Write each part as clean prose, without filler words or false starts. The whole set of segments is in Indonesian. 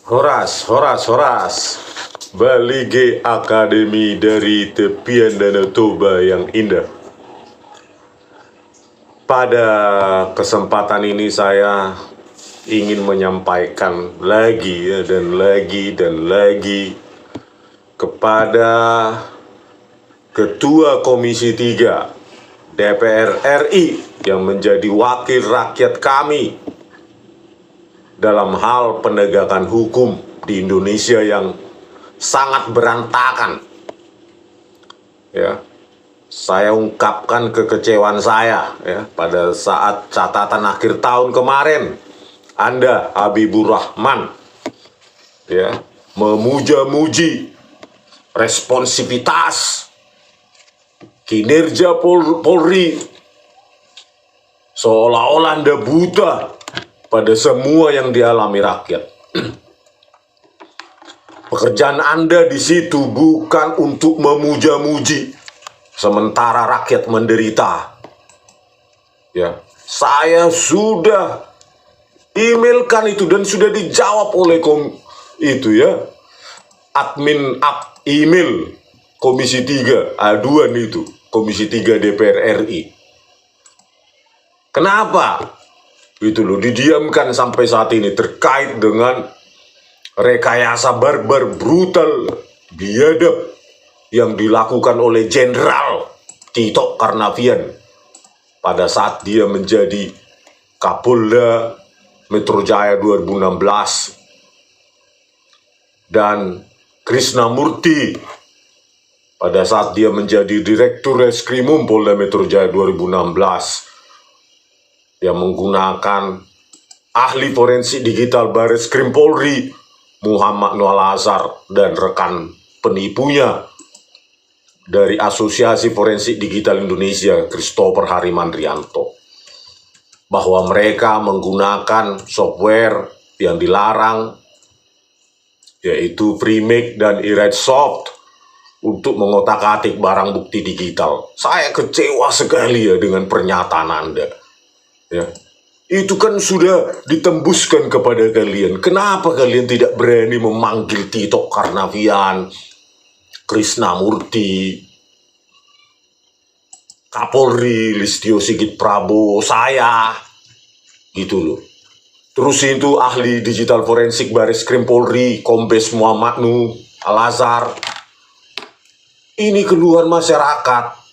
Horas, horas, horas. Balige Akademi dari tepian Danau Toba yang indah. Pada kesempatan ini saya ingin menyampaikan lagi dan lagi kepada Ketua Komisi 3 DPR RI yang menjadi wakil rakyat kami dalam hal penegakan hukum di Indonesia yang sangat berantakan. Ya, saya ungkapkan kekecewaan saya pada saat catatan akhir tahun kemarin. Anda, Habibur Rahman, memuja-muji responsivitas kinerja Polri, seolah-olah Anda buta pada semua yang dialami rakyat. Pekerjaan Anda di situ bukan untuk memuja-muji, sementara rakyat menderita. Ya, saya sudah emailkan itu dan sudah dijawab oleh admin email Komisi 3 aduan itu, Komisi 3 DPR RI. Kenapa? Didiamkan sampai saat ini terkait dengan rekayasa barbar, brutal, biadab yang dilakukan oleh Jenderal Tito Karnavian pada saat dia menjadi Kapolda Metro Jaya 2016 dan Krisnamurti pada saat dia menjadi Direktur Reskrimum Polda Metro Jaya 2016 yang menggunakan ahli forensik digital Bareskrim Polri Muhammad Noel Azhar dan rekan penipunya dari Asosiasi Forensik Digital Indonesia Christopher Harimandrianto, bahwa mereka menggunakan software yang dilarang, yaitu Freemake dan eRightSoft, untuk mengotak-atik barang bukti digital. Saya kecewa sekali dengan pernyataan Anda. Itu kan sudah ditembuskan kepada kalian. Kenapa kalian tidak berani memanggil Tito Karnavian, Krisnamurti, Kapolri Listio Sigit Prabowo, saya, gitu loh. Terus itu ahli digital forensik Bareskrim Polri, Kombes Muhammad Noel Azhar. Ini keluhan masyarakat.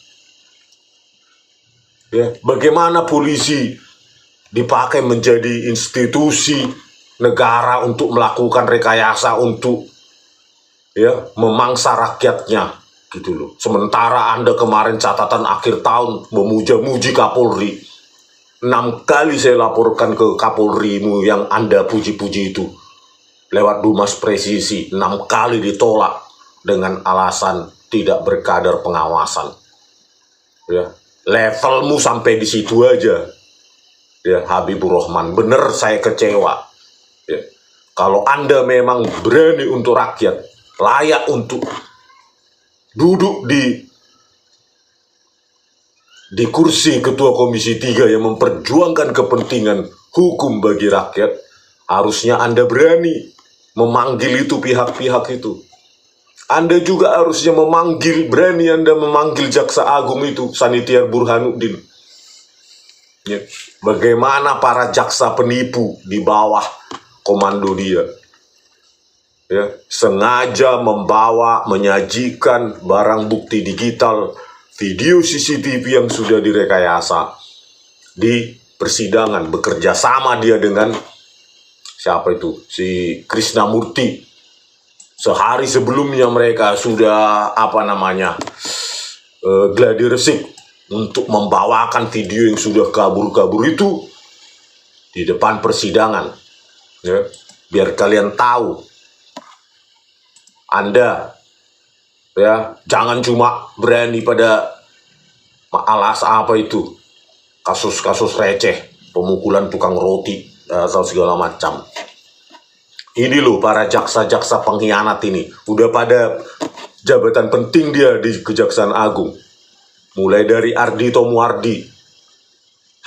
Bagaimana polisi dipakai menjadi institusi negara untuk melakukan rekayasa untuk memangsa rakyatnya, gitu loh. Sementara Anda kemarin catatan akhir tahun memuja-muji Kapolri. 6 kali saya laporkan ke Kapolrimu yang Anda puji-puji itu lewat Dumas Presisi, 6 kali ditolak dengan alasan tidak berkadar pengawasan. Levelmu sampai di situ aja. Habibur Rahman, bener saya kecewa. Kalau Anda memang berani untuk rakyat, layak untuk duduk di kursi Ketua Komisi 3 yang memperjuangkan kepentingan hukum bagi rakyat, harusnya Anda berani memanggil itu pihak-pihak itu. Anda juga harusnya berani Anda memanggil Jaksa Agung itu, Sanitiar Burhanuddin. Bagaimana para jaksa penipu di bawah komando dia sengaja menyajikan barang bukti digital, video CCTV yang sudah direkayasa di persidangan, bekerja sama dia dengan si Krisnamurti. Sehari sebelumnya mereka sudah gladi resik untuk membawakan video yang sudah kabur-kabur itu di depan persidangan. Biar kalian tahu, Anda jangan cuma berani pada kasus-kasus receh, pemukulan tukang roti atau segala macam. Ini loh para jaksa-jaksa pengkhianat ini, udah pada jabatan penting dia di Kejaksaan Agung. Mulai dari Ardhito Muardi,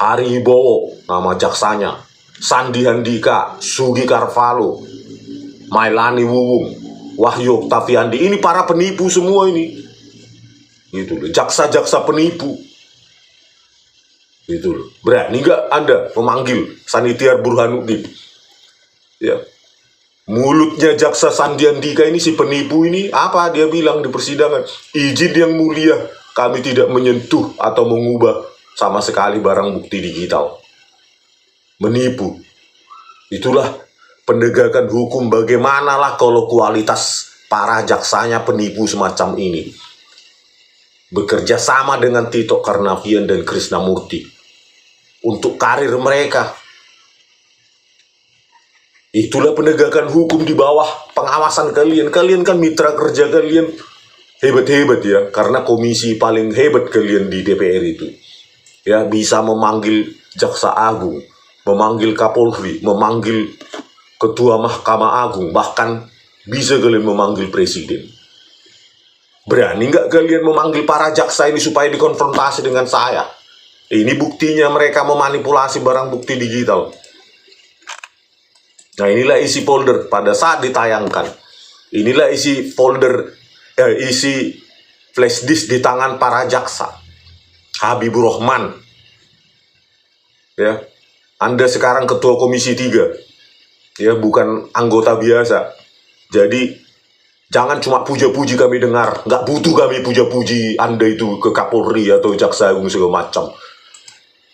Hari Wibowo nama jaksanya, Sandi Handika, Sugi Carvalho, Mailani Wuwung, Wahyu Oktaviandi, ini para penipu semua ini. Gitu loh, jaksa-jaksa penipu. Gitu loh. Berani nggak Anda memanggil Sanitiar Burhanuddin? Ya. Mulutnya jaksa Sandiandika ini, si penipu ini, apa dia bilang di persidangan? Izin yang mulia, kami tidak menyentuh atau mengubah sama sekali barang bukti digital. Menipu. Itulah penegakan hukum. Bagaimanalah kalau kualitas para jaksanya penipu semacam ini bekerja sama dengan Tito Karnavian dan Krisnamurti untuk karir mereka. Itulah penegakan hukum di bawah pengawasan kalian. Kalian kan mitra kerja kalian hebat-hebat ya, karena komisi paling hebat kalian di DPR itu. Ya, bisa memanggil Jaksa Agung, memanggil Kapolri, memanggil Ketua Mahkamah Agung, bahkan bisa kalian memanggil Presiden. Berani nggak kalian memanggil para jaksa ini supaya dikonfrontasi dengan saya? Ini buktinya mereka memanipulasi barang bukti digital. Nah, inilah isi folder pada saat ditayangkan. Inilah isi folder, isi flash disk di tangan para jaksa. Habibur Rahman. Ya, Anda sekarang ketua komisi 3. Ya, bukan anggota biasa. Jadi, jangan cuma puja-puji kami dengar. Nggak butuh kami puja-puji Anda itu ke Kapolri atau Jaksa Agung segala macam.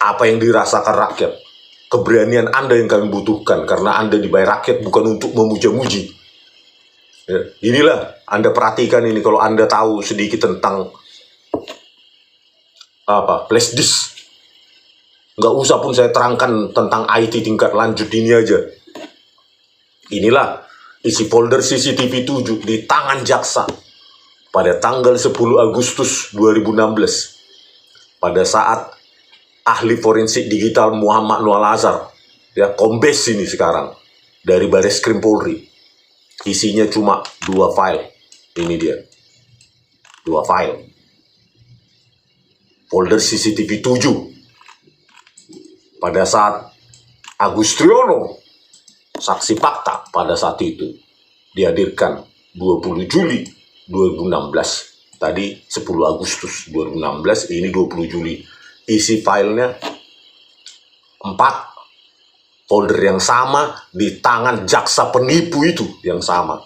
Apa yang dirasakan rakyat, keberanian Anda yang kami butuhkan, karena Anda dibayar rakyat bukan untuk memuja-muji. Ya, inilah Anda perhatikan ini, kalau Anda tahu sedikit tentang flash disk. Nggak usah pun saya terangkan tentang IT tingkat lanjut, ini aja. Inilah isi folder CCTV 7 di tangan jaksa pada tanggal 10 Agustus 2016. Pada saat ahli forensik digital Muhammad Nur Al-Azhar, ya, kombes ini sekarang, dari Bareskrim Polri. Isinya cuma 2 file. Ini dia. 2 file. Folder CCTV 7. Pada saat Agus Triyono, saksi fakta pada saat itu, dihadirkan 20 Juli 2016. Tadi 10 Agustus 2016, ini 20 Juli. Isi filenya 4 folder yang sama di tangan jaksa penipu itu yang sama.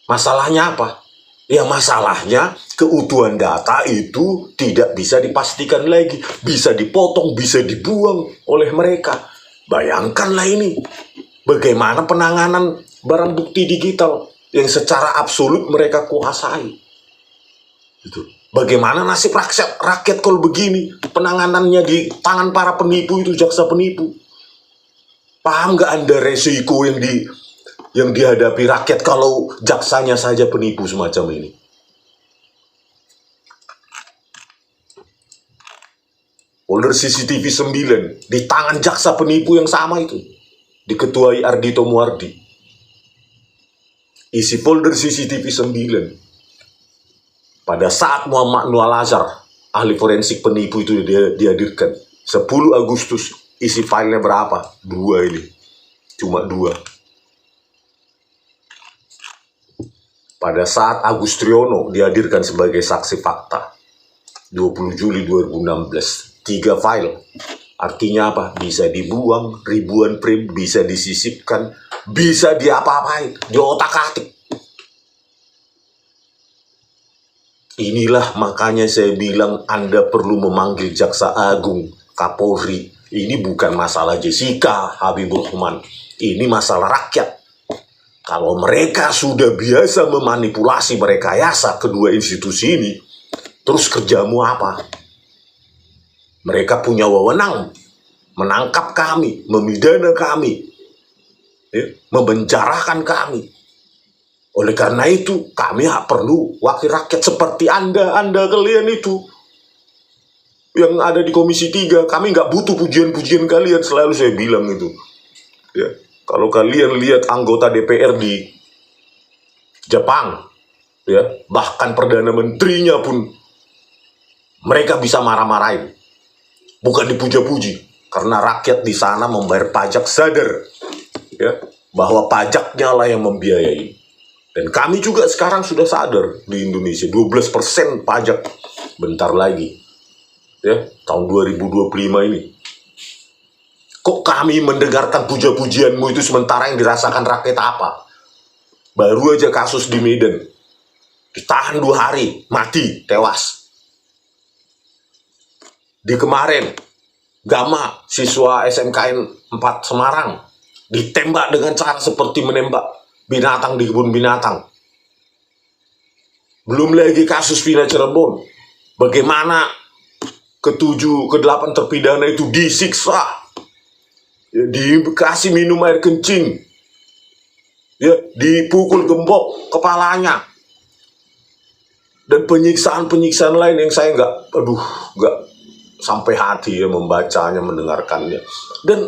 Masalahnya apa? Ya, masalahnya keutuhan data itu tidak bisa dipastikan lagi. Bisa dipotong, bisa dibuang oleh mereka. Bayangkanlah ini, bagaimana penanganan barang bukti digital yang secara absolut mereka kuasai. Gitu. Bagaimana nasib rakyat kalau begini? Penanganannya di tangan para penipu itu, jaksa penipu. Paham nggak Anda resiko yang dihadapi rakyat kalau jaksanya saja penipu semacam ini? Folder CCTV 9 di tangan jaksa penipu yang sama itu, diketuai Ardhito Muardi. Isi folder CCTV 9. Pada saat Muhammad Nur Al-Azhar, ahli forensik penipu itu dihadirkan 10 Agustus, isi filenya berapa? 2 ini. Cuma 2. Pada saat Agus Triyono dihadirkan sebagai saksi fakta 20 Juli 2016, 3 file. Artinya apa? Bisa dibuang, ribuan frame bisa disisipkan, bisa diapa-apain, diotak-atik. Inilah makanya saya bilang Anda perlu memanggil Jaksa Agung, Kapolri. Ini bukan masalah Jessica Habibur Rahman. Ini masalah rakyat. Kalau mereka sudah biasa memanipulasi, merekayasa kedua institusi ini, terus kerjamu apa? Mereka punya wewenang menangkap kami, memidana kami, ya, memenjarakan kami. Oleh karena itu, kami perlu wakil rakyat seperti Anda kalian itu. Yang ada di Komisi 3, kami nggak butuh pujian-pujian kalian, selalu saya bilang itu. Ya, kalau kalian lihat anggota DPR di Jepang, ya, bahkan Perdana Menterinya pun, mereka bisa marah-marahin. Bukan dipuja-puji, karena rakyat di sana membayar pajak sadar. Ya, bahwa pajaknya lah yang membiayai. Dan kami juga sekarang sudah sadar di Indonesia 12% pajak bentar lagi. Ya, tahun 2025 ini. Kok kami mendengarkan puja-pujianmu itu sementara yang dirasakan rakyat apa? Baru aja kasus di Medan. Ditahan 2 hari, mati, tewas. Di kemarin, Gama, siswa SMKN 4 Semarang, ditembak dengan cara seperti menembak binatang di kebun binatang. Belum lagi kasus Vina Cirebon. Bagaimana ke-7, ke-8 terpidana itu disiksa. Ya, dikasih minum air kencing. Ya, dipukul gembok kepalanya. Dan penyiksaan-penyiksaan lain yang saya nggak sampai hati ya membacanya, mendengarkannya. Dan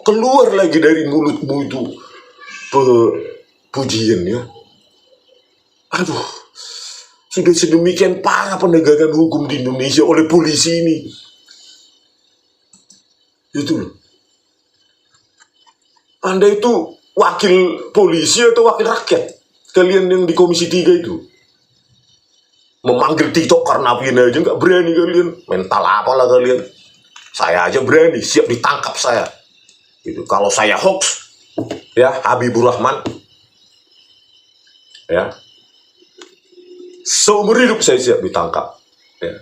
keluar lagi dari mulutmu itu pujian ya. Sudah sedemikian parah penegakan hukum di Indonesia oleh polisi ini. Itu loh. Anda itu wakil polisi atau wakil rakyat? Kalian yang di Komisi 3 itu. Memanggil TikTok karena aja nggak berani kalian. Mental apalah kalian. Saya aja berani, siap ditangkap saya. Gitu. Kalau saya hoax, ya Habibur Rahman, ya seumur hidup saya siap ditangkap. Ya.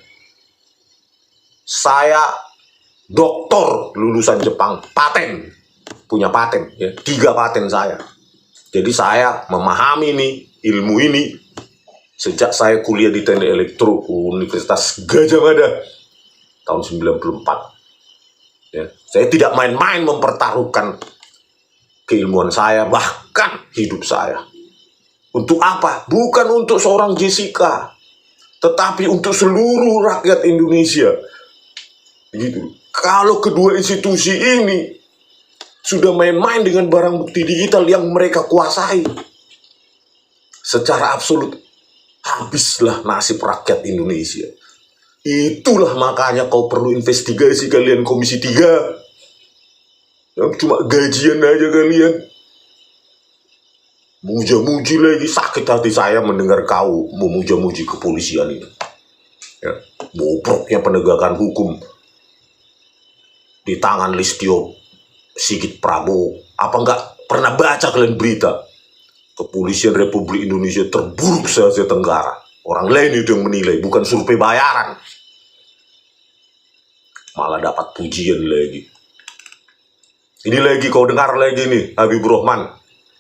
Saya doktor lulusan Jepang, punya paten, ya 3 paten saya. Jadi saya memahami nih ilmu ini sejak saya kuliah di Teknik Elektro Universitas Gadjah Mada tahun 94. Ya, saya tidak main-main mempertaruhkan keilmuan saya, bahkan hidup saya. Untuk apa? Bukan untuk seorang Jessica, tetapi untuk seluruh rakyat Indonesia. Gitu. Kalau kedua institusi ini sudah main-main dengan barang bukti digital yang mereka kuasai, secara absolut habislah nasib rakyat Indonesia. Itulah makanya kau perlu investigasi kalian Komisi 3. Yang cuma gajian aja kalian. Muja-muji lagi, sakit hati saya mendengar kau memuja-muji kepolisian ini. Ya, bobroknya penegakan hukum di tangan Listio Sigit Prabowo. Apa enggak pernah baca kalian berita? Kepolisian Republik Indonesia terburuk se-Asia Tenggara. Orang lain itu yang menilai, bukan survei bayaran. Malah dapat pujian lagi. Ini lagi kau dengar lagi nih, Habibur Rahman,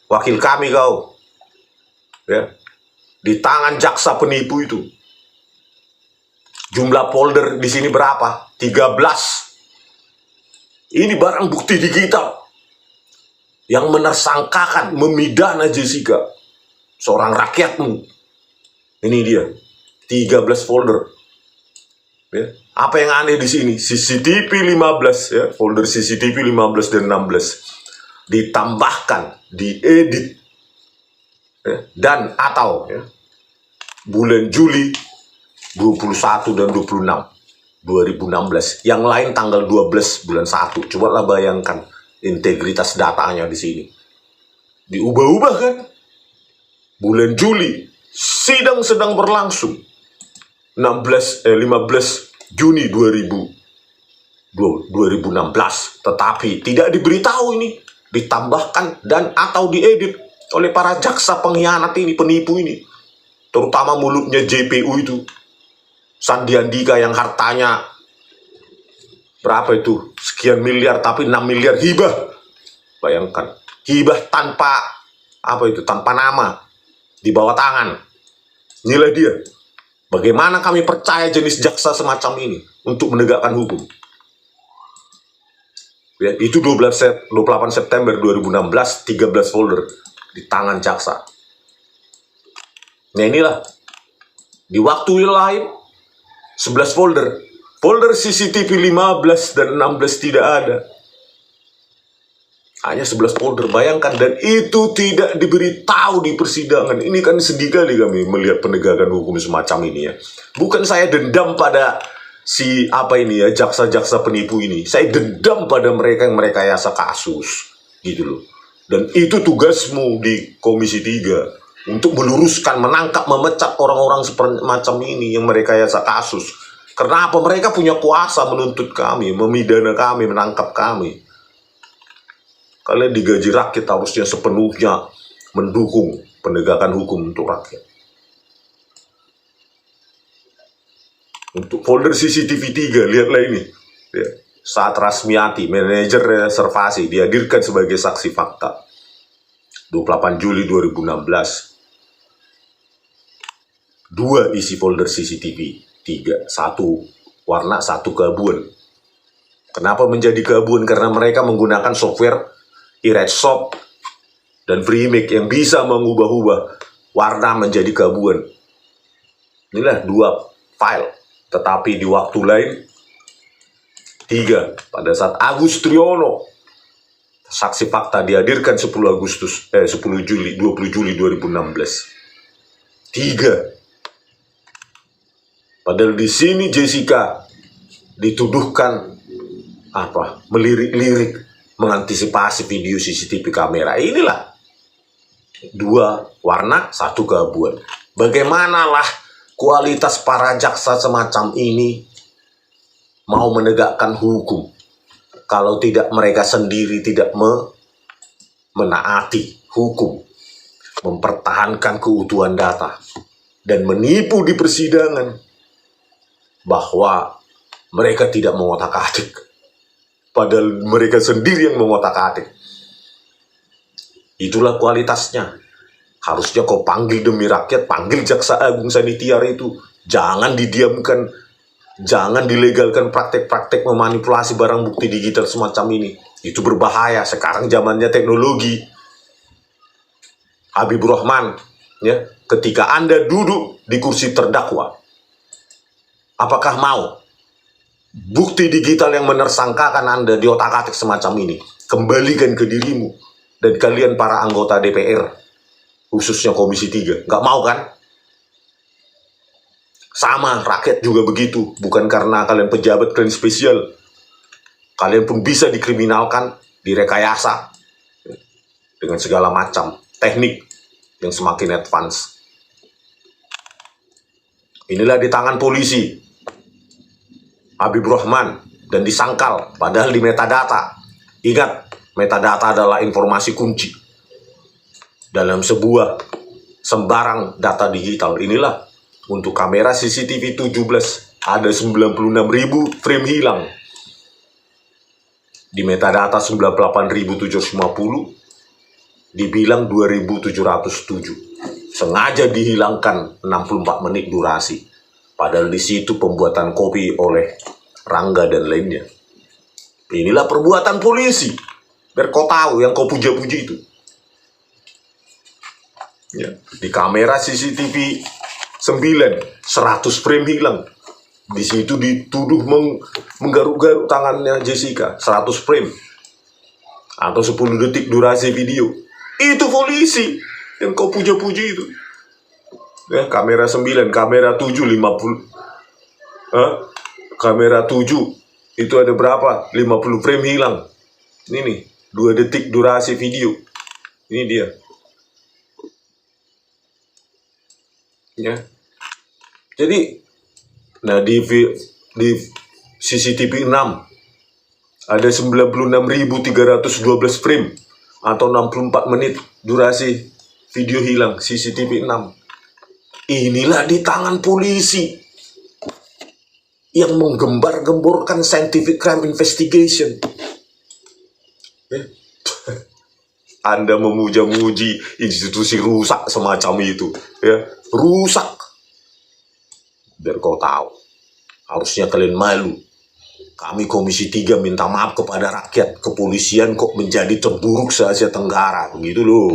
wakil kami kau. Ya. Di tangan jaksa penipu itu. Jumlah folder di sini berapa? 13. Ini barang bukti digital yang menersangkakan, memidana Jessica, seorang rakyatmu. Ini dia, 13 folder. Ya. Apa yang aneh di sini? CCTV 15, ya, folder CCTV 15 dan 16 ditambahkan, diedit, ya, dan atau ya, bulan Juli 21 dan 26 2016, yang lain tanggal 12 bulan 1. Coba lah bayangkan integritas datanya di sini. Diubah-ubah kan? Bulan Juli sidang sedang berlangsung. 15 Juni 2016, tetapi tidak diberitahu ini, ditambahkan dan atau diedit oleh para jaksa pengkhianat ini, penipu ini, terutama mulutnya JPU itu, Sandi Andika yang hartanya berapa itu, sekian miliar, tapi 6 miliar hibah. Bayangkan, hibah tanpa tanpa nama, di bawah tangan. Inilah dia. Bagaimana kami percaya jenis jaksa semacam ini untuk menegakkan hukum? Ya, itu 28 September 2016, 13 folder di tangan jaksa. Nah inilah, di waktu lain 11 folder. Folder CCTV 15 dan 16 tidak ada. Hanya 11 folder, bayangkan, dan itu tidak diberitahu di persidangan. Ini kan sedih kali kami melihat penegakan hukum semacam ini ya. Bukan saya dendam pada jaksa-jaksa penipu ini. Saya dendam pada mereka yang merekayasa kasus, gitu loh. Dan itu tugasmu di Komisi 3 untuk meluruskan, menangkap, memecat orang-orang semacam ini yang merekayasa kasus. Karena apa? Mereka punya kuasa menuntut kami, memidana kami, menangkap kami. Kalian digaji rakyat harusnya sepenuhnya mendukung penegakan hukum untuk rakyat. Untuk folder CCTV 3, lihatlah ini. Ya. Saat Rasmiati, manajer reservasi, dihadirkan sebagai saksi fakta. 28 Juli 2016. 2 isi folder CCTV 3. 1 warna, 1 keabuan. Kenapa menjadi keabuan? Karena mereka menggunakan software Erase Shop dan Freemake yang bisa mengubah-ubah warna menjadi keabuan. Inilah 2 file. Tetapi di waktu lain 3, pada saat Agus Triono saksi fakta dihadirkan 20 Juli 2016. 3. Padahal di sini Jessica dituduhkan melirik-lirik mengantisipasi video CCTV kamera. Inilah 2 warna, 1 keabuan. Bagaimanalah kualitas para jaksa semacam ini mau menegakkan hukum kalau tidak mereka sendiri tidak menaati hukum, mempertahankan keutuhan data, dan menipu di persidangan bahwa mereka tidak mengotak-atik, padahal mereka sendiri yang mengotak-atik. Itulah kualitasnya. Harusnya kau panggil demi rakyat, panggil Jaksa Agung Sanitiar itu. Jangan didiamkan, jangan dilegalkan praktek-praktek memanipulasi barang bukti digital semacam ini. Itu berbahaya. Sekarang zamannya teknologi. Habibur Rahman, ya, ketika Anda duduk di kursi terdakwa, apakah mau bukti digital yang menersangkakan Anda di otak-atik semacam ini? Kembalikan ke dirimu dan kalian para anggota DPR, khususnya Komisi 3. Nggak mau kan? Sama, rakyat juga begitu. Bukan karena kalian pejabat kalian spesial. Kalian pun bisa dikriminalkan, direkayasa dengan segala macam teknik yang semakin advance. Inilah di tangan polisi Habibur Rahman dan disangkal, padahal di metadata. Ingat, metadata adalah informasi kunci dalam sebuah sembarang data digital. Inilah untuk kamera CCTV 17 ada 96.000 frame hilang. Di metadata 98.750 dibilang 2.707. Sengaja dihilangkan 64 menit durasi. Padahal di situ pembuatan kopi oleh Rangga dan lainnya. Inilah perbuatan polisi. Biar kau tahu yang kau puja-puji itu. Ya, di kamera CCTV 9 100 frame hilang. Di situ dituduh menggaruk-garuk tangannya Jessica 100 frame atau 10 detik durasi video. Itu polisi yang kau puja-puji itu. Ya, kamera 9, kamera 7 50. Kamera 7 itu ada berapa? 50 frame hilang. Ini nih, 2 detik durasi video. Ini dia. Ya. Jadi di CCTV 6 ada 96.312 frame atau 64 menit durasi video hilang CCTV 6. Inilah di tangan polisi yang menggembar-gemborkan scientific crime investigation. Anda memuja-muji institusi rusak semacam itu, ya, rusak. Biar kau tahu, harusnya kalian malu. Kami Komisi 3 minta maaf kepada rakyat. Kepolisian kok menjadi terburuk se-Asia Tenggara, begitu loh.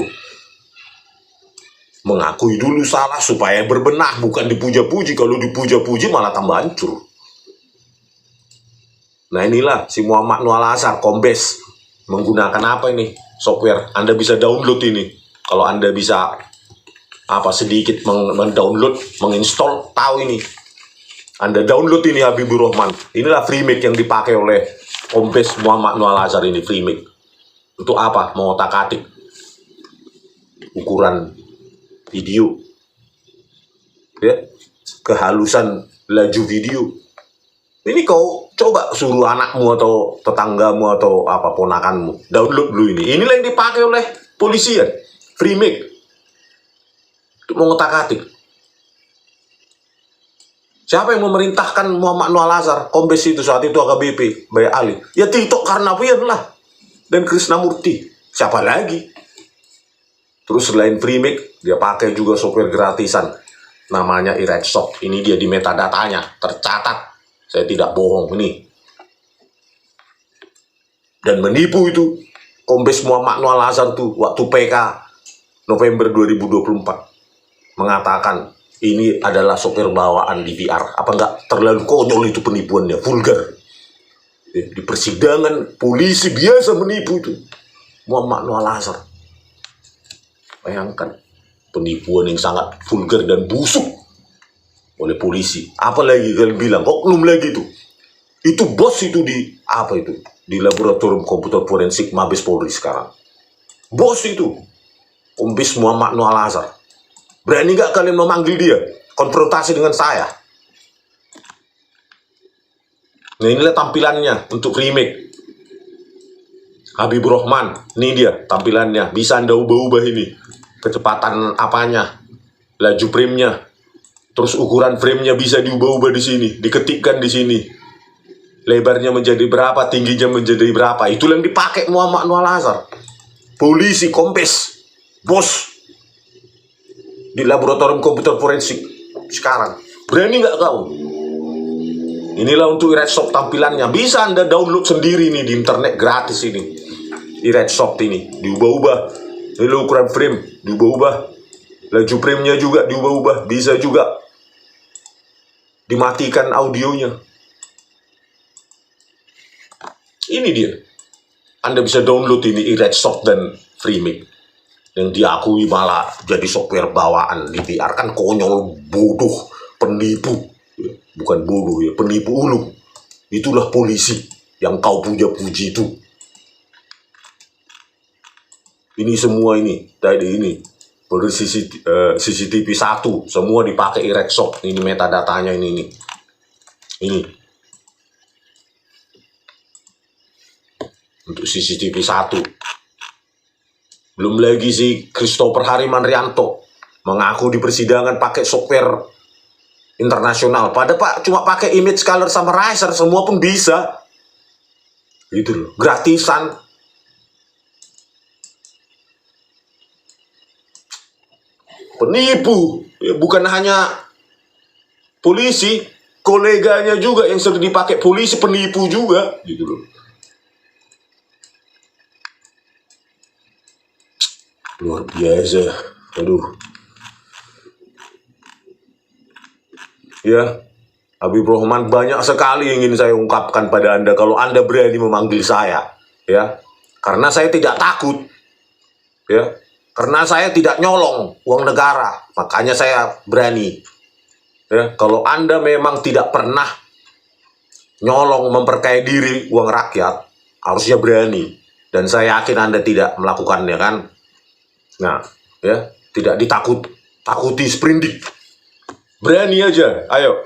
Mengakui dulu salah supaya berbenah, bukan dipuja-puji. Kalau dipuja-puji malah tambah hancur. Nah inilah si Muhammad Nur Al-Azhar, Kombes, menggunakan apa ini? Software. Anda bisa download ini. Kalau Anda bisa sedikit mendownload, menginstall, tahu ini. Anda download ini Habibur Rahman. Inilah Freemake yang dipakai oleh Kombes Muhammad Nur Al-Azhar ini, Freemake. Untuk apa? Mengotak-atik ukuran video, ya, kehalusan laju video. Ini kau coba suruh anakmu atau tetanggamu atau apa ponakanmu download dulu ini. Inilah yang dipakai oleh polisian, free make, untuk mengotak-atik. Siapa yang memerintahkan Muhammad Noah Lazar, Kombes itu saat itu AKBP, Bayak Ali? Ya Tito Karnavian lah, dan Krisnamurti. Siapa lagi? Terus selain free make, dia pakai juga software gratisan, namanya Iredsoft. Ini dia di metadatanya, tercatat. Saya tidak bohong ini. Dan menipu itu Kombes Muhammad Noah Lazar tuh waktu PK November 2024 mengatakan ini adalah sopir bawaan DVR. Apa enggak terlalu konyol itu penipuannya, vulgar. Di persidangan polisi biasa menipu itu Muhammad Noah Lazar. Bayangkan penipuan yang sangat vulgar dan busuk oleh polisi. Apalagi kalian bilang, kok belum lagi tuh. Itu bos itu di apa itu? Di laboratorium komputer forensik Mabes Polri sekarang. Bos itu Kombes Muhammad Noah Lazar. Berani nggak kalian memanggil dia? Konfrontasi dengan saya. Nah, inilah tampilannya untuk remake. Habibur Rahman, ini dia tampilannya. Bisa Anda ubah-ubah ini. Kecepatan apanya, laju frame-nya. Terus ukuran frame-nya bisa diubah-ubah di sini, diketikkan di sini. Lebarnya menjadi berapa, tingginya menjadi berapa. Itulah yang dipakai Muhammad Noah Lazar. Polisi, Kombes, bos di laboratorium komputer forensik sekarang. Berani nggak kau? Inilah untuk Iredsoft tampilannya. Bisa Anda download sendiri nih di internet gratis ini. Iredsoft ini diubah-ubah. Ini ukuran frame diubah-ubah. Laju frame-nya juga diubah-ubah. Bisa juga dimatikan audionya. Ini dia. Anda bisa download ini Iredsoft dan Freemake. Yang diakui malah jadi software bawaan DVR. Kan konyol, bodoh, penipu. Bukan bodoh ya, penipu ulu. Itulah polisi yang kau puja-puji itu. Ini semua ini, tadi ini. CCTV 1, semua dipakai Iredsoft. Ini metadatanya ini. Ini. Untuk CCTV 1. Belum lagi si Christopher Harimanrianto mengaku di persidangan pakai software internasional. Padahal Pak cuma pakai image color sama riser, semua pun bisa. Gitu loh, gratisan. Penipu, ya, bukan hanya polisi, koleganya juga yang sering dipakai polisi penipu juga, gitu loh. Luar biasa. Aduh. Ya, Habibur Rahman, banyak sekali yang ingin saya ungkapkan pada Anda kalau Anda berani memanggil saya, ya. Karena saya tidak takut. Ya. Karena saya tidak nyolong uang negara, makanya saya berani. Ya, kalau Anda memang tidak pernah nyolong memperkaya diri uang rakyat, harusnya berani. Dan saya yakin Anda tidak melakukannya, kan? Nah, ya, tidak takuti sprindik. Berani aja, ayo.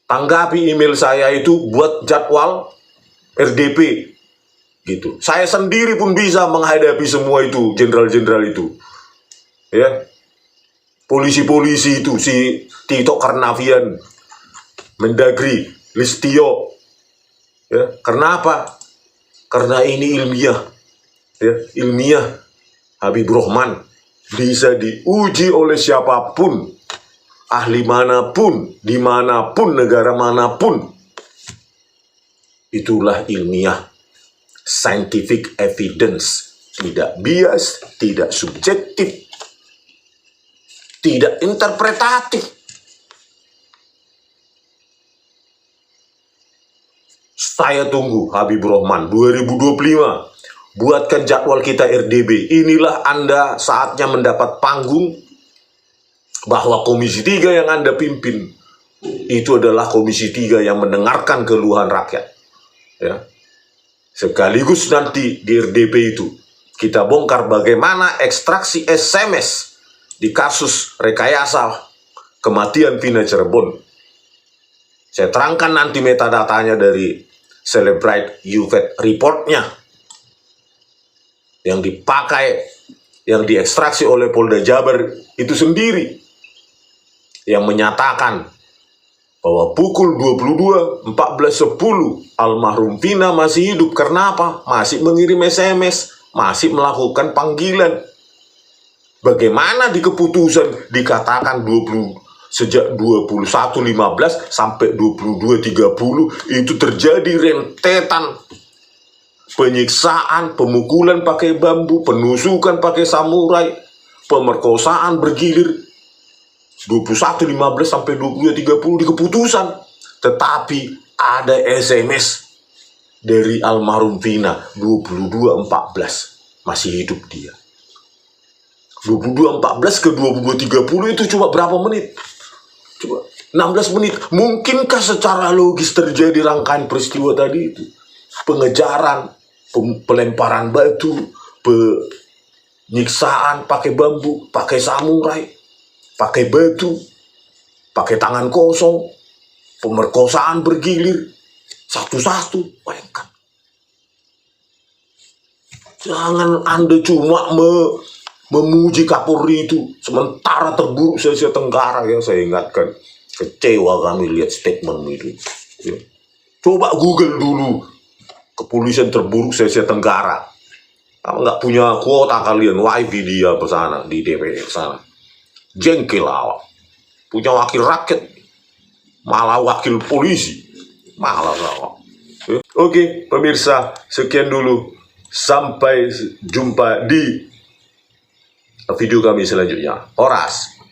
Tanggapi email saya itu buat jadwal RDP. Gitu. Saya sendiri pun bisa menghadapi semua itu, jenderal-jenderal itu. Ya. Polisi-polisi itu, si Tito Karnavian, Mendagri, Listio. Ya, karena apa? Karena ini ilmiah. Ya, ilmiah. Habibur Rahman bisa diuji oleh siapapun, ahli manapun, dimanapun, negara manapun. Itulah ilmiah, scientific evidence, tidak bias, tidak subjektif, tidak interpretatif. Saya tunggu Habibur Rahman 2025. Buatkan jadwal kita RDB. Inilah Anda saatnya mendapat panggung bahwa Komisi 3 yang Anda pimpin itu adalah Komisi 3 yang mendengarkan keluhan rakyat. Ya. Sekaligus nanti di RDP itu kita bongkar bagaimana ekstraksi SMS di kasus rekayasa kematian Vina Cirebon. Saya terangkan nanti metadatanya dari Celebrite UVET reportnya yang dipakai, yang diekstraksi oleh Polda Jabar itu sendiri, yang menyatakan bahwa pukul 22.14.10 almarhum Vina masih hidup. Karena apa? Masih mengirim SMS, masih melakukan panggilan. Bagaimana di keputusan dikatakan sejak 21.15 sampai 22.30 itu terjadi rentetan penyiksaan, pemukulan pakai bambu, penusukan pakai samurai, pemerkosaan bergilir 21.15 sampai 22.30 di keputusan. Tetapi ada SMS dari almarhum Vina 22.14 masih hidup dia. 22.14 ke 22.30 itu cuma berapa menit? Coba 16 menit. Mungkinkah secara logis terjadi rangkaian peristiwa tadi itu? Pengejaran, pelemparan batu, penyiksaan pakai bambu, pakai samurai, pakai batu, pakai tangan kosong, pemerkosaan bergilir, satu-satu. Bayangkan. Jangan Anda cuma memuji Kapolri itu, sementara terburuk se-Asia Tenggara. Ya, saya ingatkan, kecewa kami lihat statement itu. Ya. Coba Google dulu, kepolisian terburuk se-Asia Tenggara. Kamu nggak punya kuota kalian, wifi dia ke sana, di DPR sana. Jengkel awak. Punya wakil rakyat, malah wakil polisi. Malah awak. Ya. Oke, pemirsa, sekian dulu. Sampai jumpa di video kami selanjutnya. Horas.